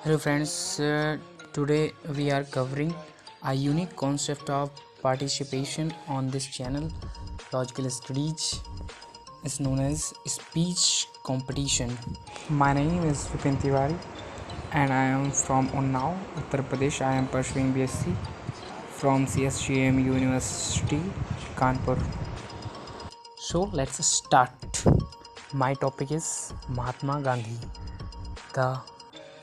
Hello friends, today we are covering a unique concept of participation on this channel. Logical Studies is known as speech competition. My name is Vipin Tiwari and I am from Unnao, Uttar Pradesh. I am pursuing BSc from CSGM University, Kanpur. So let's start. My topic is Mahatma Gandhi, the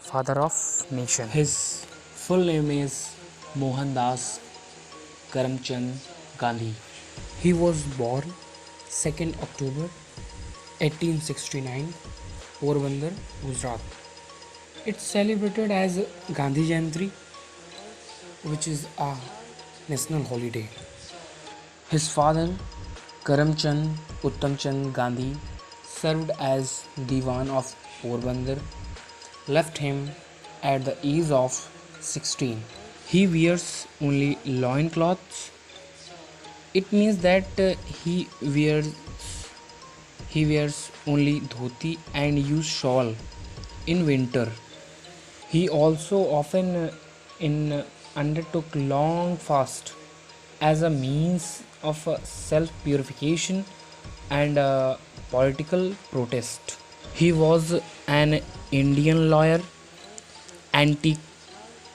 father of nation. His full name is Mohandas Karamchand Gandhi. He was born 2nd October 1869, Porbandar, Gujarat. It's celebrated as Gandhi Jayanti, which is a national holiday. His father, Karamchand Uttamchand Gandhi, served as Diwan of Porbandar, left him at the age of 16. He wears only loincloths. It means that he wears only dhoti and use shawl in winter. He also often undertook long fast as a means of self purification and political protest. He was an Indian lawyer, anti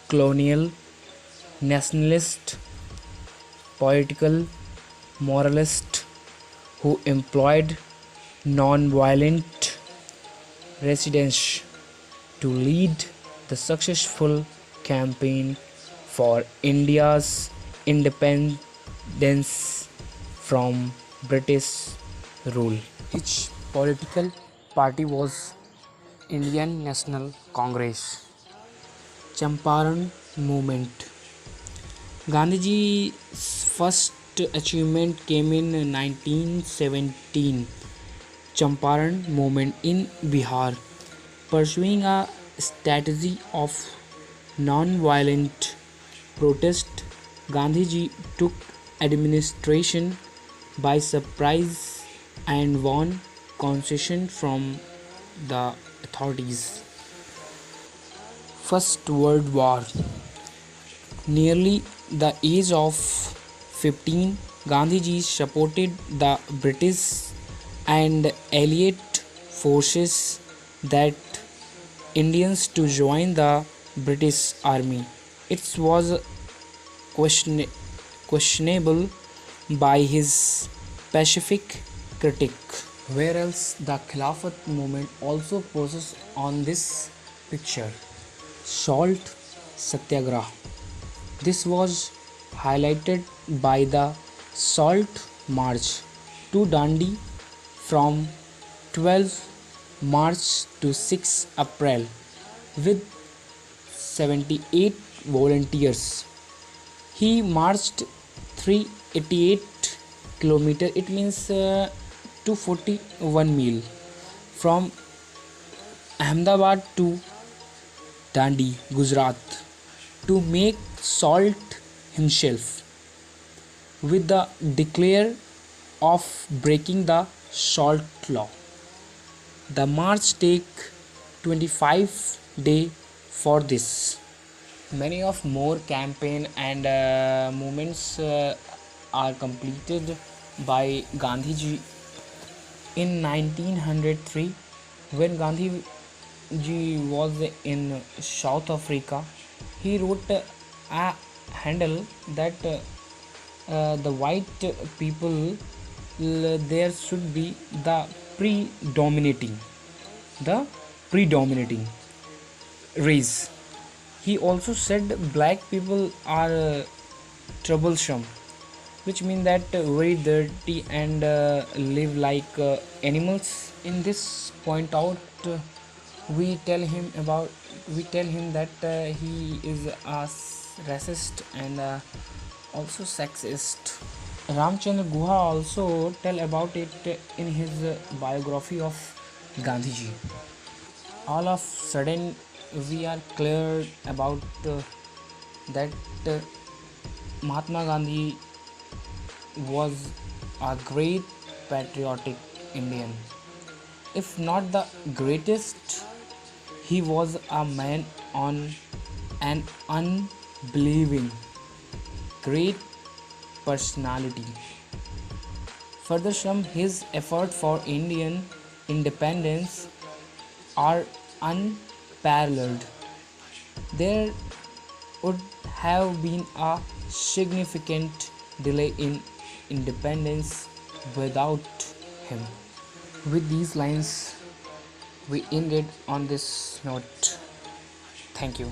colonial, nationalist, political moralist who employed non-violent resistance to lead the successful campaign for India's independence from British rule. His political party was Indian National Congress. Champaran movement. Gandhiji's first achievement came in 1917. Champaran movement in Bihar. Pursuing a strategy of non-violent protest, Gandhiji took administration by surprise and won concession from the authorities. First World War. Nearly the age of 15, Gandhiji supported the British and Allied forces that Indians to join the British army. It was questionable by his Pacific critic. Whereas the Khilafat movement also poses on this picture. Salt Satyagraha. This was highlighted by the Salt March to Dandi from 12 March to 6 April with 78 volunteers. He marched 388 kilometers, it means 241 mile from Ahmedabad to Dandi, Gujarat, to make salt himself, with the declare of breaking the salt law. The march take 25 days for this. Many of more campaign and movements are completed by Gandhiji. In 1903, when Gandhiji was in South Africa, he wrote a handle that the white people there should be the predominating race. He also said black people are troublesome, which means that very dirty and live like animals. In this point out, we tell him that he is a racist and also sexist. Ramchandra Guha also tell about it in his biography of Gandhiji. All of sudden we are clear about that Mahatma Gandhi was a great patriotic Indian. If not the greatest, he was a man on an unbelieving great personality. Furthermore, his effort for Indian independence are unparalleled. There would have been a significant delay in independence without him. With these lines, we ended on this note. Thank you.